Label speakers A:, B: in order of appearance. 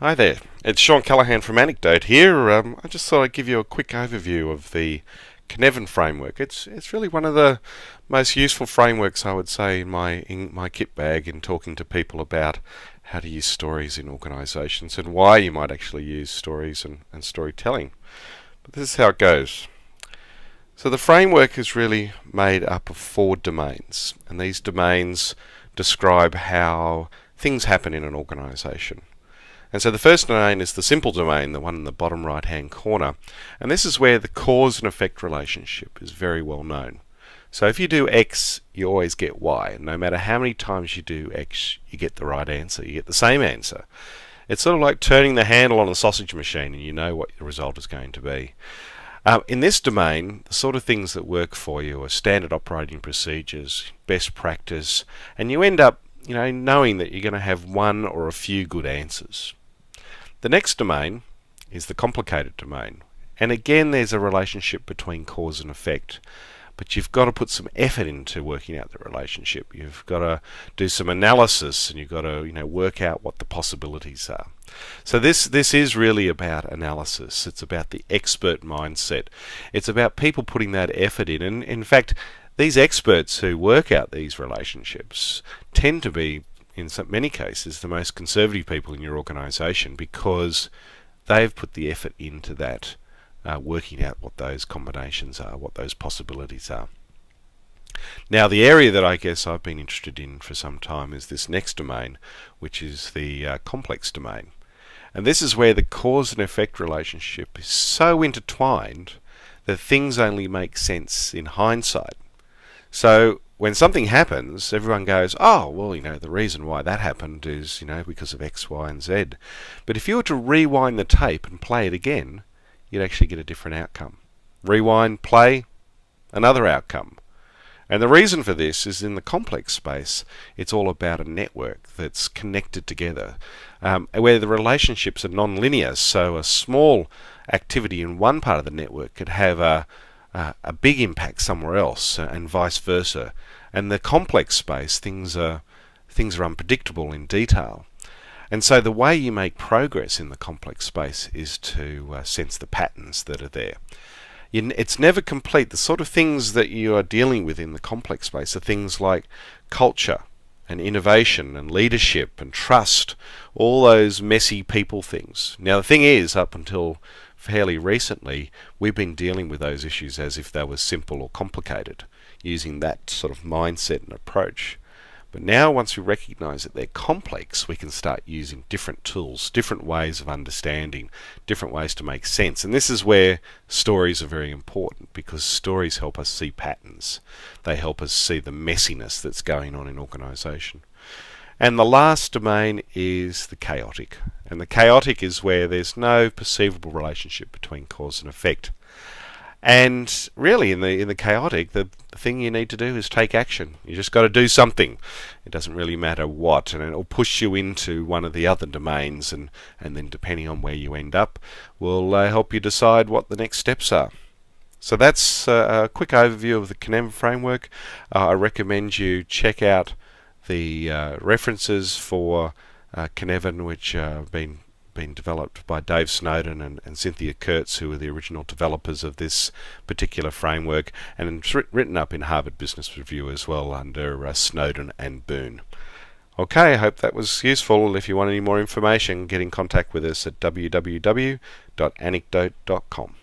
A: Hi there, it's Sean Callahan from Anecdote here. I just thought I'd give you a quick overview of the Cynefin Framework. It's really one of the most useful frameworks, I would say, in my kit bag in talking to people about how to use stories in organisations and why you might actually use stories and storytelling. But this is how it goes. So the framework is really made up of 4 domains, and these domains describe how things happen in an organisation. And so the first domain is the simple domain, the one in the bottom right hand corner, and this is where the cause and effect relationship is very well known. So if you do X, you always get Y, and no matter how many times you do X, you get the right answer, you get the same answer. It's sort of like turning the handle on a sausage machine and you know what the result is going to be. In this domain, the sort of things that work for you are standard operating procedures, best practice, and you end up knowing that you're going to have one or a few good answers. The next domain is the complicated domain, and again there's a relationship between cause and effect, but you've got to put some effort into working out the relationship. You've got to do some analysis, and you've got to work out what the possibilities are. So this is really about analysis. It's about the expert mindset. It's about people putting that effort in, and in fact these experts who work out these relationships tend to be, in many cases, the most conservative people in your organisation, because they've put the effort into that, working out what those combinations are, what those possibilities are. Now, the area that I guess I've been interested in for some time is this next domain, which is the complex domain. And this is where the cause and effect relationship is so intertwined that things only make sense in hindsight. So when something happens, everyone goes, oh, well, the reason why that happened is, because of X, Y, and Z. But if you were to rewind the tape and play it again, you'd actually get a different outcome. Rewind, play, another outcome. And the reason for this is in the complex space, it's all about a network that's connected together, where the relationships are non-linear. So a small activity in one part of the network could have a big impact somewhere else, and vice versa. And the complex space, things are unpredictable in detail. And so the way you make progress in the complex space is to sense the patterns that are there. It's never complete. The sort of things that you are dealing with in the complex space are things like culture and innovation and leadership and trust, all those messy people things. Now the thing is, up until fairly recently, we've been dealing with those issues as if they were simple or complicated, using that sort of mindset and approach. But now, once we recognise that they're complex, we can start using different tools, different ways of understanding, different ways to make sense. And this is where stories are very important, because stories help us see patterns. They help us see the messiness that's going on in organisation. And the last domain is the chaotic. And the chaotic is where there's no perceivable relationship between cause and effect. And really, in the chaotic, the thing you need to do is take action. You just got to do something. It doesn't really matter what, and it'll push you into one of the other domains, and then depending on where you end up, will help you decide what the next steps are. So that's a quick overview of the Cynefin Framework. I recommend you check out the references for Cynefin, which have been developed by Dave Snowden and Cynthia Kurtz, who are the original developers of this particular framework, and it's written up in Harvard Business Review as well under Snowden and Boone. Okay, I hope that was useful. If you want any more information, get in contact with us at www.anecdote.com.